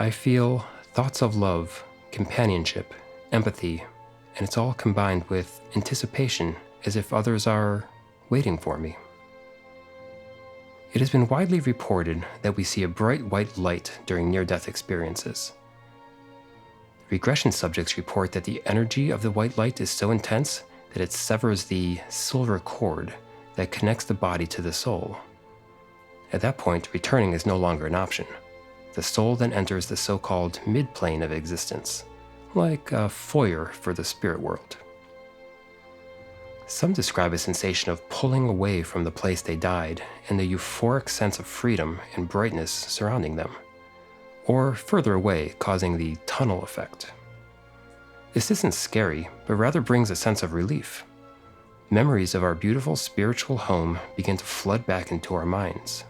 I feel thoughts of love, companionship, empathy, and it's all combined with anticipation as if others are waiting for me. It has been widely reported that we see a bright white light during near-death experiences. Regression subjects report that the energy of the white light is so intense that it severs the silver cord that connects the body to the soul. At that point, returning is no longer an option. The soul then enters the so-called mid-plane of existence, like a foyer for the spirit world. Some describe a sensation of pulling away from the place they died and the euphoric sense of freedom and brightness surrounding them, or further away, causing the tunnel effect. This isn't scary, but rather brings a sense of relief. Memories of our beautiful spiritual home begin to flood back into our minds.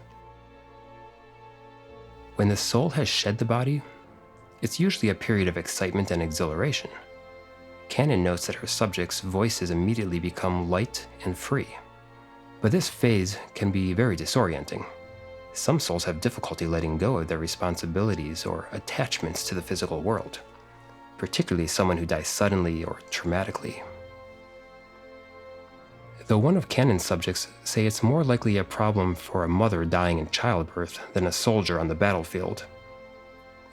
When the soul has shed the body, it's usually a period of excitement and exhilaration. Canon notes that her subjects' voices immediately become light and free. But this phase can be very disorienting. Some souls have difficulty letting go of their responsibilities or attachments to the physical world, particularly someone who dies suddenly or traumatically. Though one of Canon's subjects say it's more likely a problem for a mother dying in childbirth than a soldier on the battlefield.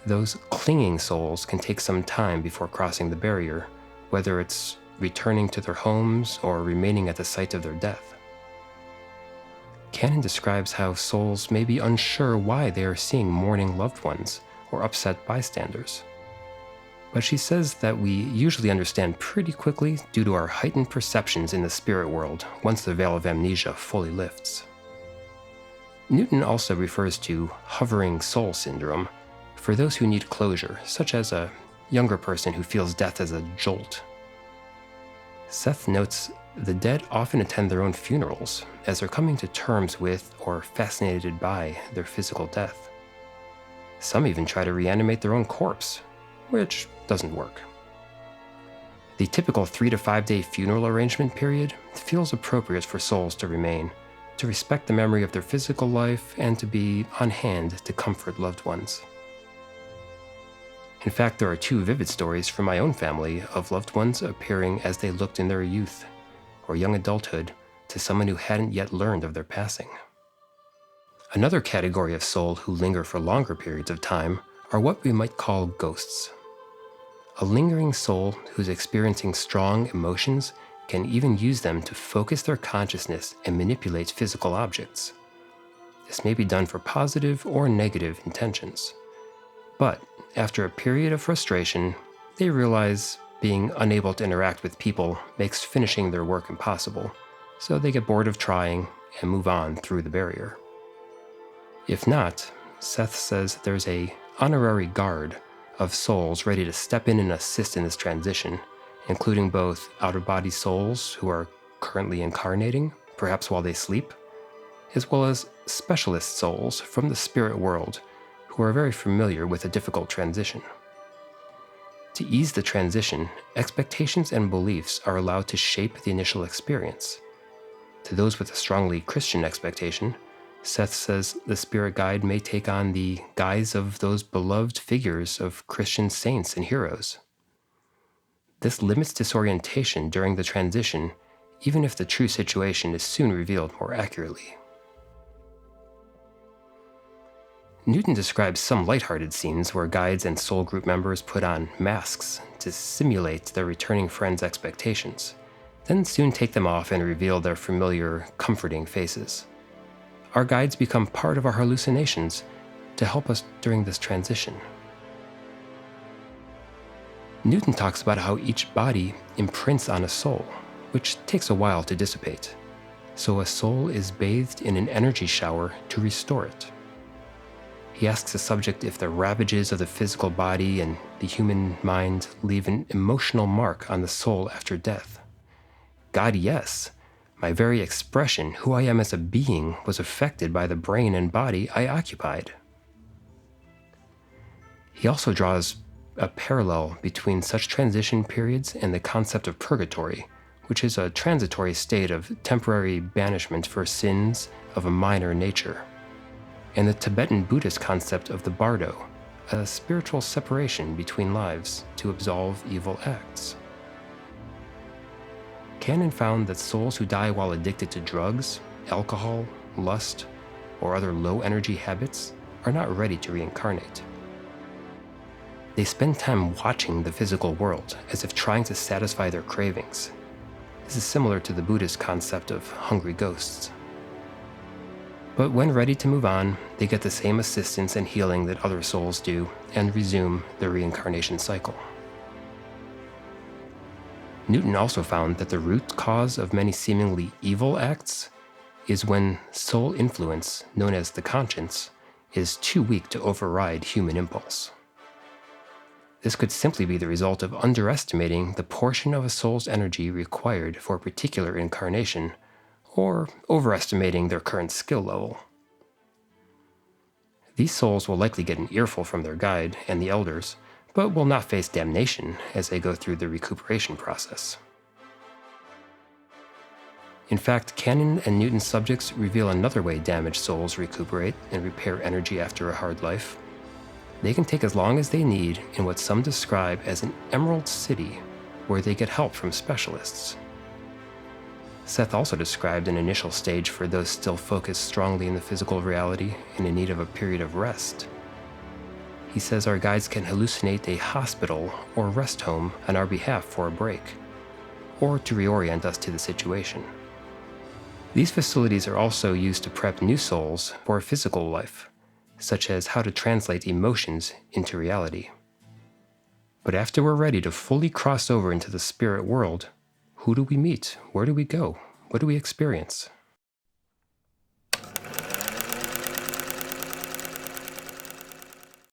Those clinging souls can take some time before crossing the barrier, whether it's returning to their homes or remaining at the site of their death. Canon describes how souls may be unsure why they are seeing mourning loved ones or upset bystanders. But she says that we usually understand pretty quickly due to our heightened perceptions in the spirit world once the veil of amnesia fully lifts. Newton also refers to hovering soul syndrome for those who need closure, such as a younger person who feels death as a jolt. Seth notes the dead often attend their own funerals as they're coming to terms with or fascinated by their physical death. Some even try to reanimate their own corpse, which doesn't work. The typical 3 to 5 day funeral arrangement period feels appropriate for souls to remain, to respect the memory of their physical life and to be on hand to comfort loved ones. In fact, there are 2 vivid stories from my own family of loved ones appearing as they looked in their youth or young adulthood to someone who hadn't yet learned of their passing. Another category of soul who linger for longer periods of time are what we might call ghosts. A lingering soul who's experiencing strong emotions can even use them to focus their consciousness and manipulate physical objects. This may be done for positive or negative intentions. But after a period of frustration, they realize being unable to interact with people makes finishing their work impossible, so they get bored of trying and move on through the barrier. If not, Seth says there's a honorary guard of souls ready to step in and assist in this transition, including both out-of-body souls who are currently incarnating, perhaps while they sleep, as well as specialist souls from the spirit world who are very familiar with a difficult transition. To ease the transition, expectations and beliefs are allowed to shape the initial experience. To those with a strongly Christian expectation, Seth says the spirit guide may take on the guise of those beloved figures of Christian saints and heroes. This limits disorientation during the transition, even if the true situation is soon revealed more accurately. Newton describes some lighthearted scenes where guides and soul group members put on masks to simulate their returning friends' expectations, then soon take them off and reveal their familiar, comforting faces. Our guides become part of our hallucinations to help us during this transition. Newton talks about how each body imprints on a soul, which takes a while to dissipate. So a soul is bathed in an energy shower to restore it. He asks the subject if the ravages of the physical body and the human mind leave an emotional mark on the soul after death. God, yes. My very expression, who I am as a being, was affected by the brain and body I occupied. He also draws a parallel between such transition periods and the concept of purgatory, which is a transitory state of temporary banishment for sins of a minor nature, and the Tibetan Buddhist concept of the bardo, a spiritual separation between lives to absolve evil acts. Cannon found that souls who die while addicted to drugs, alcohol, lust, or other low-energy habits are not ready to reincarnate. They spend time watching the physical world as if trying to satisfy their cravings. This is similar to the Buddhist concept of hungry ghosts. But when ready to move on, they get the same assistance and healing that other souls do and resume their reincarnation cycle. Newton also found that the root cause of many seemingly evil acts is when soul influence, known as the conscience, is too weak to override human impulse. This could simply be the result of underestimating the portion of a soul's energy required for a particular incarnation, or overestimating their current skill level. These souls will likely get an earful from their guide and the elders, but will not face damnation as they go through the recuperation process. In fact, Cannon and Newton's subjects reveal another way damaged souls recuperate and repair energy after a hard life. They can take as long as they need in what some describe as an emerald city, where they get help from specialists. Seth also described an initial stage for those still focused strongly in the physical reality and in need of a period of rest. He says our guides can hallucinate a hospital or rest home on our behalf for a break, or to reorient us to the situation. These facilities are also used to prep new souls for a physical life, such as how to translate emotions into reality. But after we're ready to fully cross over into the spirit world, who do we meet? Where do we go? What do we experience?